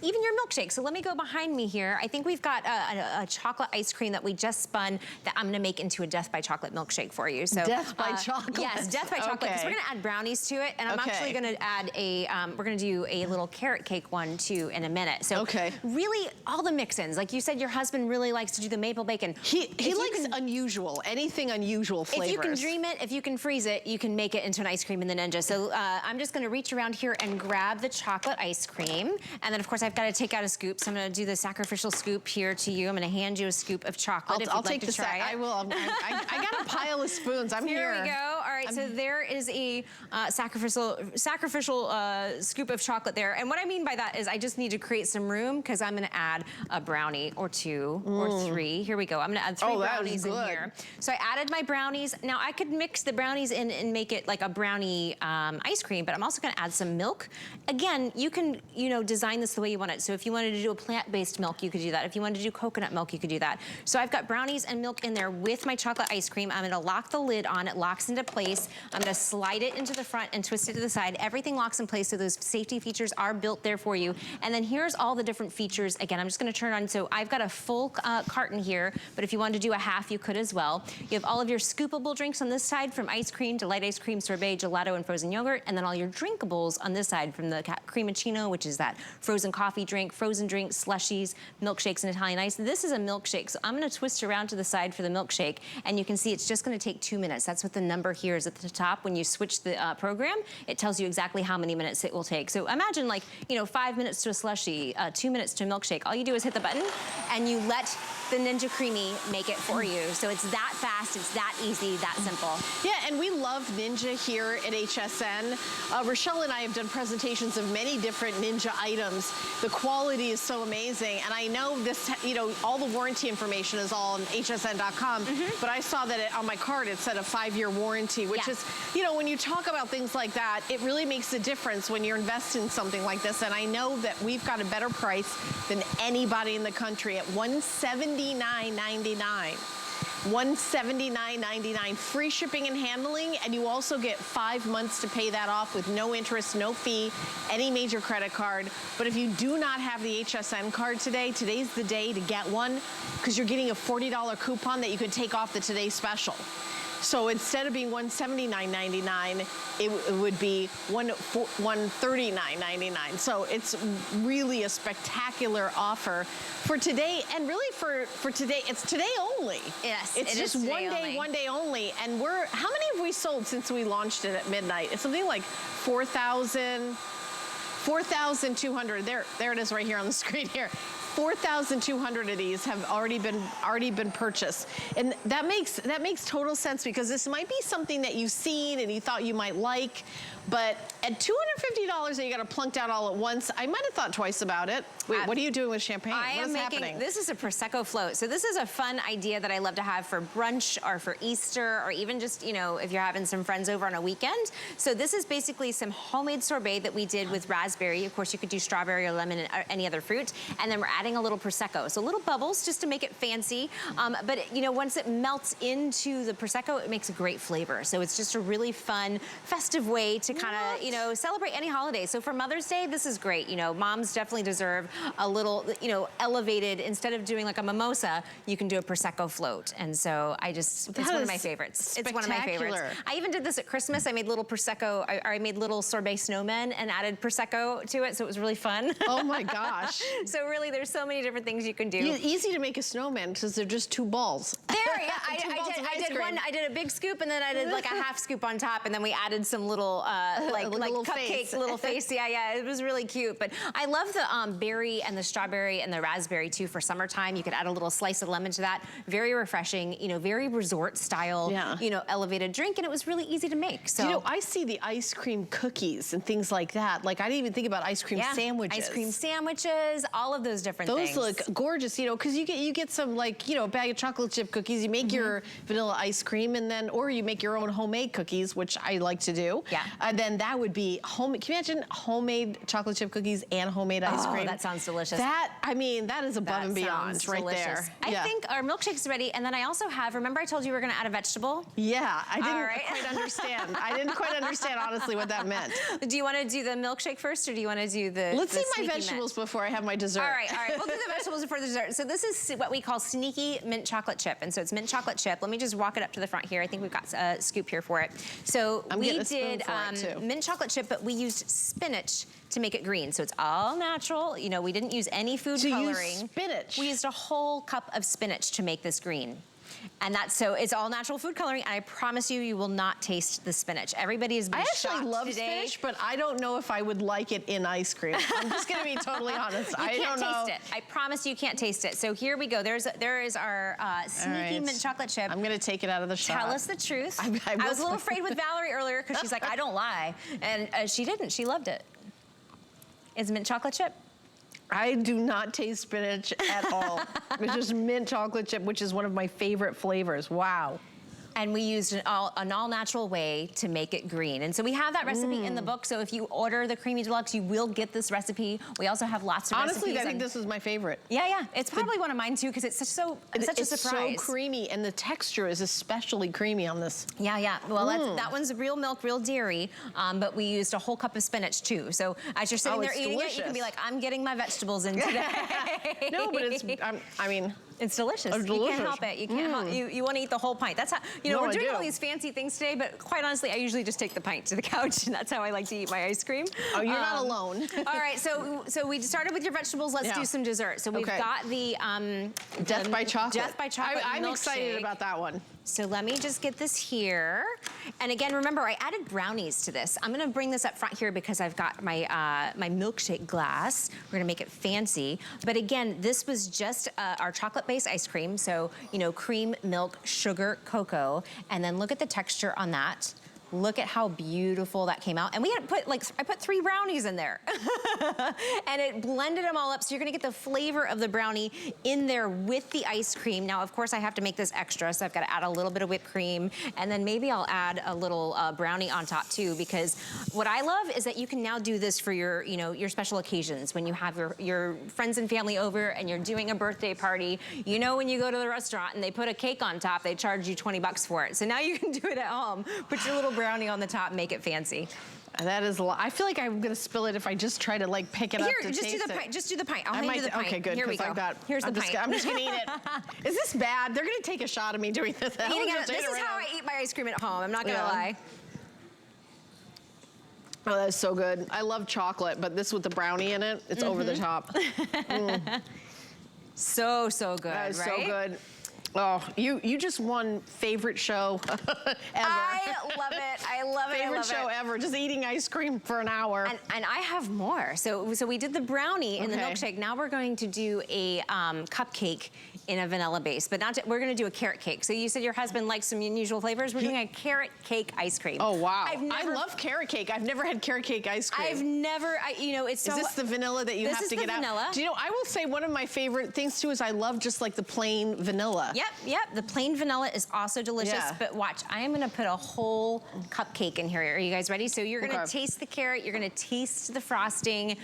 even your milkshakes. So let me go behind me here. I think we've got a chocolate ice cream that we just spun that I'm gonna make into a Death by Chocolate milkshake for you. So Death by Chocolate? Yes, Death by Chocolate, because we're gonna add brownies to it, and I'm actually gonna add a, we're gonna do a little carrot cake one too in a minute. So really all the mix-ins, like you said, your husband really likes to do the maple bacon. He likes unusual, anything unusual flavors. If you can dream it, if you can freeze it, you can make it into an ice cream in the Ninja. So I'm just gonna reach around here and grab the chocolate ice cream. And then of course I've gotta take out a scoop. So I'm gonna do the sacrificial scoop here to you. I'm gonna hand you a scoop of chocolate I'll take the try it. I will. I got a pile of spoons. I'm here. Here we go. All right, so there is a sacrificial scoop of chocolate there. And what I mean by that is I just need to create some room because I'm gonna add a brownie or 2 or 3. Here we go. I'm gonna add 3 brownies in here. So I added my brownies. Now I could mix the brownies in and make it like a brownie ice cream, but I'm also gonna add some milk. Again, you can, design this the way you want it. So if you wanted to do a plant-based milk, you could do that. If you wanted to do coconut milk, you could do that. So I've got brownies and milk in there with my chocolate ice cream. I'm gonna lock the lid on. It locks into place. place. I'm gonna slide it into the front and twist it to the side. Everything locks in place, so those safety features are built there for you. And then here's all the different features. Again, I'm just gonna turn on, so I've got a full carton here, but if you wanted to do a half, you could as well. You have all of your scoopable drinks on this side, from ice cream to light ice cream, sorbet, gelato, and frozen yogurt, and then all your drinkables on this side, from the creamiccino, which is that frozen coffee drink, frozen drinks, slushies, milkshakes, and Italian ice. This is a milkshake, so I'm gonna twist around to the side for the milkshake, and you can see it's just gonna take 2 minutes. That's what the number here is at the top. When you switch the program, it tells you exactly how many minutes it will take. So imagine, like, 5 minutes to a slushie, 2 minutes to a milkshake. All you do is hit the button, and you let the Ninja Creami make it for you. So it's that fast, it's that easy, that simple. Yeah, and we love Ninja here at HSN. Rochelle and I have done presentations of many different Ninja items. The quality is so amazing, and I know this, all the warranty information is all on hsn.com, but I saw that on my card it said a 5-year warranty, which is, when you talk about things like that, it really makes a difference when you're investing in something like this, and I know that we've got a better price than anybody in the country at $179.99. $179.99, free shipping and handling, and you also get 5 months to pay that off with no interest, no fee, any major credit card. But if you do not have the HSN card today, today's the day to get one, because you're getting a $40 coupon that you could take off the Today Special. So instead of being $179.99, it would be $139.99. So it's really a spectacular offer for today, and really for today, it's today only. Yes, it's just one day only. And how many have we sold since we launched it at midnight? It's something like 4,200. There it is right here on the screen here. 4,200 of these have already been purchased, and that makes total sense, because this might be something that you've seen and you thought you might like, but at $250 that you got to plunk down all at once, I might have thought twice about it. Wait, what are you doing with champagne? What is happening? This is a Prosecco float. So this is a fun idea that I love to have for brunch or for Easter, or even just, if you're having some friends over on a weekend. So this is basically some homemade sorbet that we did with raspberry. Of course, you could do strawberry or lemon or any other fruit. And then we're adding a little Prosecco. So little bubbles just to make it fancy. But once it melts into the Prosecco, it makes a great flavor. So it's just a really fun, festive way to kind of, celebrate any holiday. So for Mother's Day, this is great. Moms definitely deserve a little, elevated. Instead of doing like a mimosa, you can do a Prosecco float. And so it's one of my favorites. It's one of my favorites. I even did this at Christmas. I made little Prosecco, I made little sorbet snowmen and added Prosecco to it. So it was really fun. Oh my gosh. So really, there's so many different things you can do. Easy to make a snowman because they're just 2 balls. There, yeah. I did a big scoop, and then I did like a half scoop on top, and then we added some little like little cupcake, little face. Yeah, it was really cute. But I love the berry and the strawberry and the raspberry too for summertime. You could add a little slice of lemon to that. Very refreshing, very resort style, elevated drink, and it was really easy to make. So I see the ice cream cookies and things like that. Like I didn't even think about ice cream sandwiches. Ice cream sandwiches, all of those different things. Those look gorgeous, because you get some like, a bag of chocolate chip cookies, you make your vanilla ice cream, and then, or you make your own homemade cookies, which I like to do. Yeah. And then that would be homemade. Can you imagine homemade chocolate chip cookies and homemade ice cream? That sounds delicious. That is above and beyond right there. I think our milkshake's ready, and then I also have, remember I told you we were gonna add a vegetable? Yeah, I didn't quite understand. I didn't quite understand, honestly, what that meant. Do you wanna do the milkshake first, or do you wanna do the Let's see my vegetables before I have my dessert. All right, we'll do the vegetables before the dessert. So this is what we call sneaky mint chocolate chip, and so it's mint chocolate chip. Let me just walk it up to the front here. I think we've got a scoop here for it. So we did mint chocolate chip, but we used spinach to make it green. So it's all natural. We didn't use any food coloring. Spinach. We used a whole cup of spinach to make this green. And so it's all natural food coloring, and I promise you, you will not taste the spinach. Everybody has been shocked today. I actually love spinach, but I don't know if I would like it in ice cream. I'm just gonna be totally honest. I don't know. Taste it. I promise you can't taste it. So here we go. There is our sneaky mint chocolate chip. I'm gonna take it out of the shot. Tell us the truth. I was a little afraid with Valerie earlier because she's like, I don't lie. And she didn't. She loved it. It's mint chocolate chip. I do not taste spinach at all. It's just mint chocolate chip, which is one of my favorite flavors. Wow. and we used an all-natural way to make it green. And so we have that recipe in the book, so if you order the Creami Deluxe, you will get this recipe. We also have lots of recipes. Honestly, I think this is my favorite. Yeah, it's probably one of mine too, because it's such a surprise. It's so creamy, and the texture is especially creamy on this. Yeah. Well, that one's real milk, real dairy, but we used a whole cup of spinach too. So as you're sitting there eating it, you can be like, I'm getting my vegetables in today. No, but it's, I mean, it's delicious. It's delicious. You can't help it. You can't help. You want to eat the whole pint. That's how. We're doing all these fancy things today, but quite honestly, I usually just take the pint to the couch, and that's how I like to eat my ice cream. Oh, you're not alone. All right, so we started with your vegetables. Let's do some dessert. So we've got the Death by Chocolate. Death by Chocolate. I'm excited about that one. So let me just get this here. And again, remember, I added brownies to this. I'm gonna bring this up front here because I've got my my milkshake glass. We're gonna make it fancy. But again, this was just our chocolate-based ice cream. So, cream, milk, sugar, cocoa. And then look at the texture on that. Look at how beautiful that came out. And we had put, I put 3 brownies in there. And it blended them all up, so you're gonna get the flavor of the brownie in there with the ice cream. Now, of course, I have to make this extra, so I've gotta add a little bit of whipped cream, and then maybe I'll add a little brownie on top too, because what I love is that you can now do this for your, your special occasions, when you have your friends and family over and you're doing a birthday party. When you go to the restaurant and they put a cake on top, they charge you 20 bucks for it. So now you can do it at home. Put your little brownie on the top and make it fancy. That is a lot. I feel like I'm gonna spill it if I just try to pick it up to taste it. Just do the pint. I'll hand you the pint. Okay, good. Here we go. Here's the pint. I'm just gonna eat it. Is this bad? They're gonna take a shot of me doing this. This is how I eat my ice cream at home. I'm not gonna lie. Oh, that's so good. I love chocolate, but this with the brownie in it, it's over the top. So good, that is right? so good. Oh, you just won favorite show ever. I love it. I love it. Favorite show ever. Just eating ice cream for an hour. And I have more. So we did the brownie in the milkshake. Now we're going to do a cupcake in a vanilla base, but we're going to do a carrot cake. So you said your husband likes some unusual flavors. We're doing a carrot cake ice cream. Oh wow! I love carrot cake. I've never had carrot cake ice cream. I've never. It's so. Is this the vanilla that you have to get out? Vanilla. Do you know? I will say one of my favorite things too is I love just the plain vanilla. Yep. The plain vanilla is also delicious. Yeah. But watch, I am gonna put a whole cupcake in here. Are you guys ready? So you're gonna taste the carrot, you're gonna taste the frosting,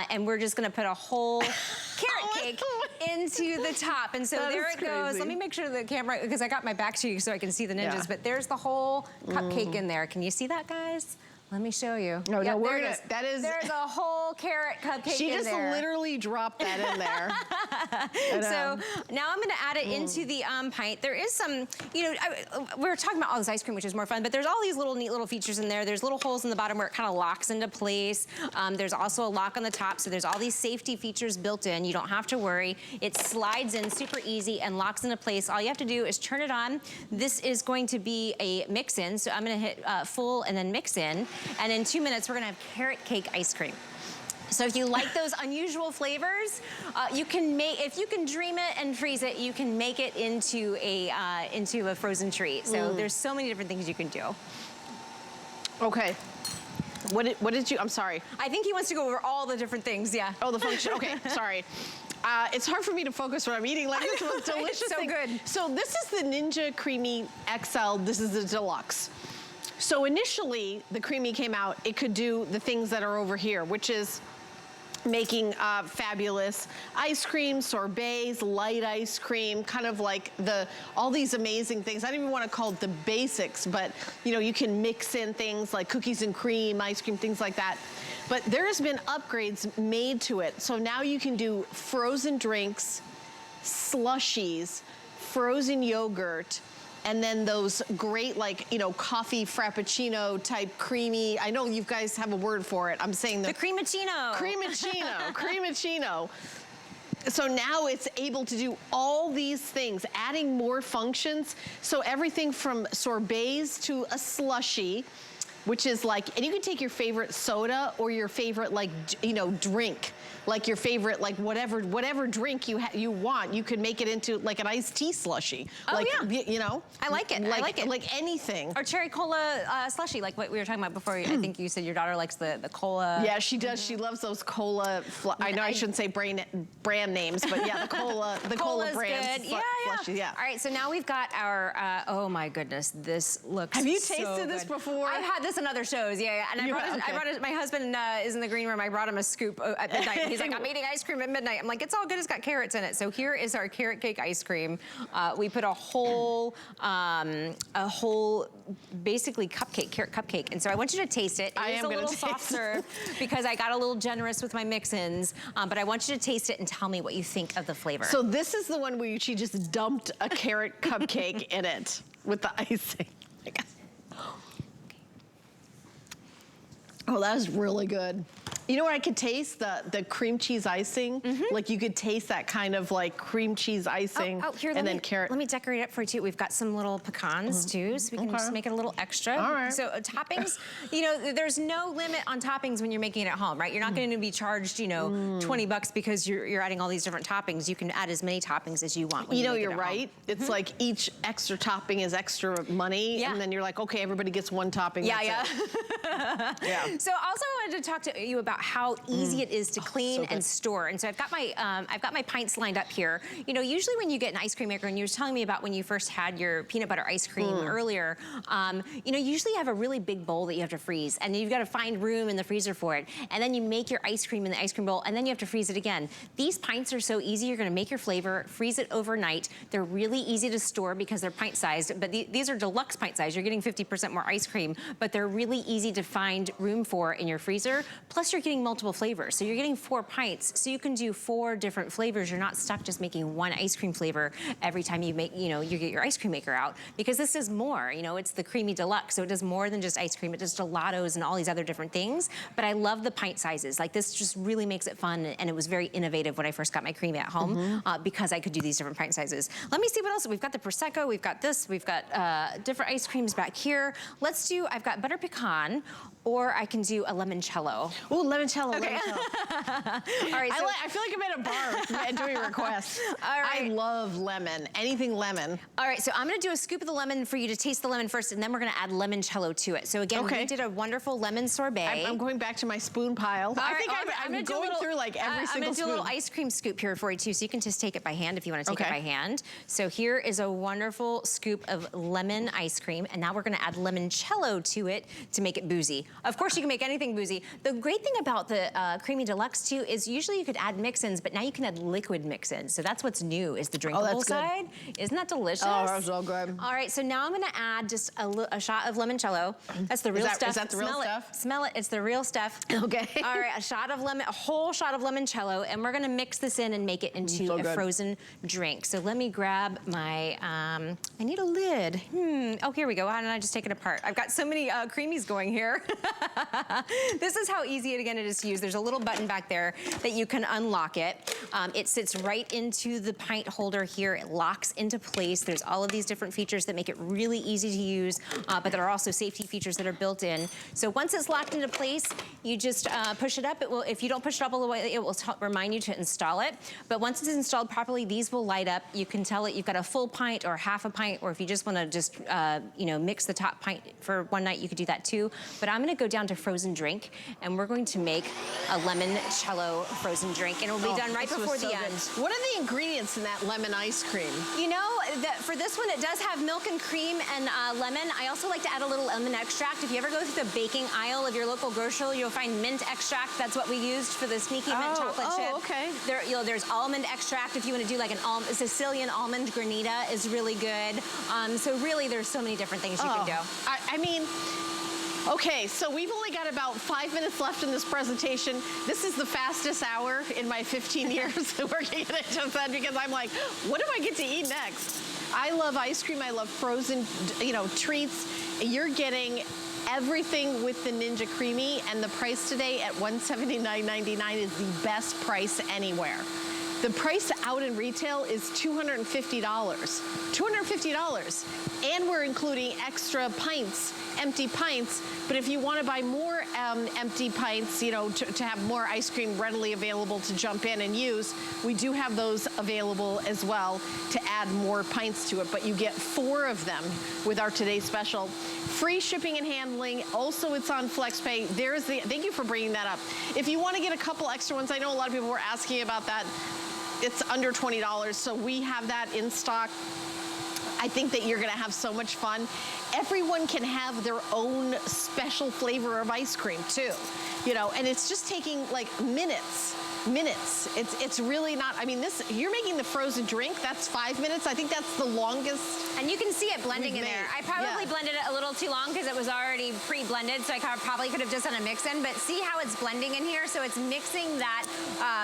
and we're just gonna put a whole carrot cake into the top. And so there it goes. Let me make sure the camera, because I got my back to you so I can see the ninjas, but there's the whole cupcake in there. Can you see that, guys? Let me show you. No, we're gonna, there's a whole carrot cupcake in there. She just literally dropped that in there. So now I'm gonna add it into the pint. There is some, we're talking about all this ice cream, which is more fun, but there's all these neat little features in there. There's little holes in the bottom where it kind of locks into place. There's also a lock on the top, so there's all these safety features built in. You don't have to worry. It slides in super easy and locks into place. All you have to do is turn it on. This is going to be a mix-in, so I'm gonna hit full and then mix in. And in 2 minutes, we're gonna have carrot cake ice cream. So if you like those unusual flavors, you can if you can dream it and freeze it, you can make it into a frozen treat. So there's so many different things you can do. Okay. What did you, I'm sorry. I think he wants to go over all the different things, yeah. Oh, the function, okay, sorry. It's hard for me to focus when I'm eating this was delicious. So good. So this is the Ninja Creami XL, this is the Deluxe. So initially, the Creami came out, it could do the things that are over here, which is making fabulous ice cream, sorbets, light ice cream, kind of like all these amazing things. I don't even want to call it the basics, but you can mix in things like cookies and cream, ice cream, things like that. But there's been upgrades made to it. So now you can do frozen drinks, slushies, frozen yogurt, and then those great coffee frappuccino type creamy, I know you guys have a word for it. I'm saying the creamiccino. Creamiccino. So now it's able to do all these things, adding more functions. So everything from sorbets to a slushie, which is and you can take your favorite soda or your favorite drink. Like your favorite, whatever drink you want, you could make it into an iced tea slushie. Oh yeah. I like it. I like it. Like anything. Or cherry cola slushie, like what we were talking about before. I think you said your daughter likes the cola. Yeah, she does. She loves those cola. I know I shouldn't say brand names, but yeah, the cola brands. Good. Yeah, slushy, yeah. All right, so now we've got our, oh my goodness, this looks Have you so tasted this good. before? I've had this in other shows, yeah. And I brought it, my husband is in the green room. I brought him a scoop at midnight. He's like, I'm eating ice cream at midnight. I'm like, it's all good, it's got carrots in it. So here is our carrot cake ice cream. We put a whole basically cupcake, carrot cupcake. And so I want you to taste it. It is a little soft serve because I got a little generous with my mix-ins, but I want you to taste it and tell me what you think of the flavor. So this is the one where she just dumped a carrot cupcake in it with the icing. Oh, that was really good. You know what I could taste? The cream cheese icing. Like you could taste that kind of like cream cheese icing here, and then carrot. Let me decorate it for you too. We've got some little pecans too, so we can just make it a little extra. All right. So toppings, you know, there's no limit on toppings when you're making it at home, right? You're not going to be charged, you know, 20 bucks because you're adding all these different toppings. You can add as many toppings as you want when you know, make you're it at right. home. It's like each extra topping is extra money, and then you're like, okay, everybody gets one topping. Yeah. So also I wanted to talk to you about how easy it is to clean and store. And so I've got my pints lined up here. You know, usually when you get an ice cream maker, and you were telling me about when you first had your peanut butter ice cream earlier, you know, usually you have a really big bowl that you have to freeze, and you've got to find room in the freezer for it. And then you make your ice cream in the ice cream bowl, and then you have to freeze it again. These pints are so easy. You're gonna make your flavor, freeze it overnight. They're really easy to store because they're pint sized, but these are deluxe pint size. You're getting 50% more ice cream, but they're really easy to find room for in your freezer. Plus you're getting multiple flavors. So you're getting 4 pints, so you can do 4 different flavors. You're not stuck just making one ice cream flavor every time you make, you know, you get your ice cream maker out, because this is more, you know, it's the Creami Deluxe, so it does more than just ice cream. It does gelatos and all these other different things, but I love the pint sizes. Like this just really makes it fun, and it was very innovative when I first got my Creami at home because I could do these different pint sizes. Let me see what else. We've got the Prosecco, we've got this, we've got different ice creams back here. Let's do, I've got butter pecan, or I can do a limoncello. Oh, limoncello, Okay. limoncello. All right, so I feel like I'm at a bar doing requests. All right. I love lemon, anything lemon. All right, so I'm gonna do a scoop of the lemon for you to taste the lemon first, and then we're gonna add limoncello to it. So again, we did a wonderful lemon sorbet. I'm going back to my spoon pile. I think I'm going through like every single spoon. I'm gonna do a little ice cream scoop here for you too, so you can just take it by hand if you wanna take it by hand. So here is a wonderful scoop of lemon ice cream, and now we're gonna add limoncello to it to make it boozy. Of course, you can make anything boozy. The great thing about the Creami Deluxe too is usually you could add mix-ins, but now you can add liquid mix-ins. So that's what's new, is the drinkable side. Isn't that delicious? Oh, that's so good. All right, so now I'm gonna add just a shot of limoncello. That's the real stuff. Is that the real stuff? Smell it, it's the real stuff. Okay. All right, a whole shot of limoncello, and we're gonna mix this in and make it into a frozen drink. So let me grab my, I need a lid. Oh, here we go. Why don't I just take it apart? I've got so many creamies going here. This is how easy it is to use. There's a little button back there that you can unlock it. It sits right into the pint holder here. It locks into place. There's all of these different features that make it really easy to use, but there are also safety features that are built in. So once it's locked into place, you just push it up. It will, if you don't push it up all the way, it will remind you to install it. But once it's installed properly, these will light up. You can tell it you've got a full pint or half a pint, or if you just want to just you know, mix the top pint for one night, you could do that too. But I'm going to go down to frozen drink, and we're going to make a limoncello frozen drink, and it'll be done right before the end. What are the ingredients in that lemon ice cream? You know, for this one, it does have milk and cream and lemon. I also like to add a little lemon extract. If you ever go through the baking aisle of your local grocery, you'll find mint extract. That's what we used for the sneaky mint chocolate chip. Okay. There's almond extract if you want to do like an Sicilian almond granita is really good. So really, there's so many different things you can do. I mean, okay, so we've only got about 5 minutes left in this presentation. This is the fastest hour in my 15 years working at HSN, because I'm like, what do I get to eat next? I love ice cream. I love frozen, you know, treats. You're getting everything with the Ninja Creami, and the price today at $179.99 is the best price anywhere. The price out in retail is $250. $250. And we're including extra pints, empty pints. But if you want to buy more empty pints, you know, to have more ice cream readily available to jump in and use, we do have those available as well to add more pints to it. But you get 4 of them with our today's special. Free shipping and handling. Also, it's on FlexPay. Thank you for bringing that up. If you want to get a couple extra ones, I know a lot of people were asking about that. it's under $20, so we have that in stock. I think that you're gonna have so much fun. Everyone can have their own special flavor of ice cream too, you know, and it's just taking like minutes. It's really not, I mean, this, you're making the frozen drink, that's 5 minutes. I think that's the longest. And you can see it blending in there. I probably blended it a little too long because it was already pre-blended, so I probably could have just done a mix-in, but see how it's blending in here? So it's mixing that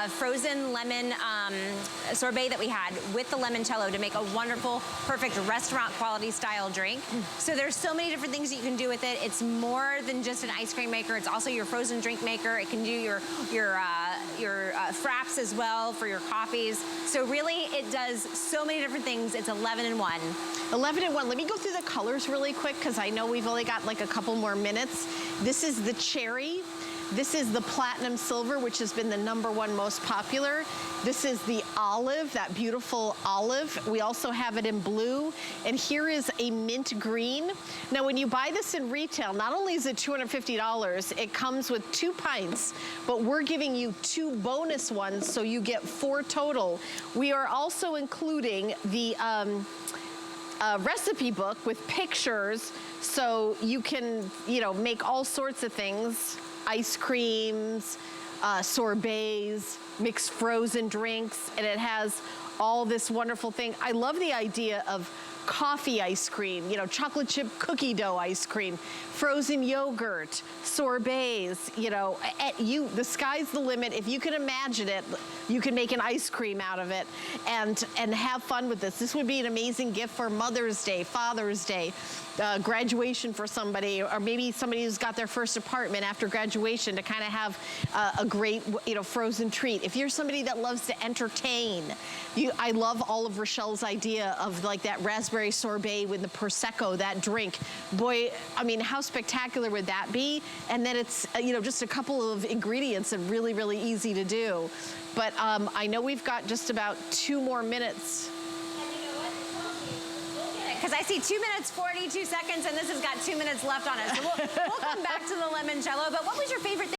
frozen lemon sorbet that we had with the limoncello to make a wonderful, perfect restaurant quality style drink. So there's so many different things that you can do with it. It's more than just an ice cream maker. It's also your frozen drink maker. It can do your fraps as well for your coffees. So really, it does so many different things. It's 11-in-1. 11-in-1. Let me go through the colors really quick because I know we've only got like a couple more minutes. This is the cherry. This is the platinum silver, which has been the #1 most popular. This is the olive, that beautiful olive. We also have it in blue. And here is a mint green. Now, when you buy this in retail, not only is it $250, it comes with 2 pints, but we're giving you 2 bonus ones, so you get 4 total. We are also including the recipe book with pictures, so you can, you know, make all sorts of things. Ice creams, sorbets, mixed frozen drinks, and it has all this wonderful thing. I love the idea of coffee ice cream, you know, chocolate chip cookie dough ice cream, frozen yogurt, sorbets, you know, the sky's the limit. If you can imagine it, you can make an ice cream out of it and have fun with this. This would be an amazing gift for Mother's Day, Father's Day, graduation for somebody, or maybe somebody who's got their first apartment after graduation to kind of have a great, you know, frozen treat. If you're somebody that loves to entertain, I love all of Rochelle's idea of like that raspberry sorbet with the Prosecco, that drink. Boy, I mean, how spectacular would that be? And then it's, you know, just a couple of ingredients and really, really easy to do. But I know we've got just about 2 more minutes. Because I see 2 minutes, 42 seconds, and this has got 2 minutes left on it. So we'll come back to the limoncello. But what was your favorite thing?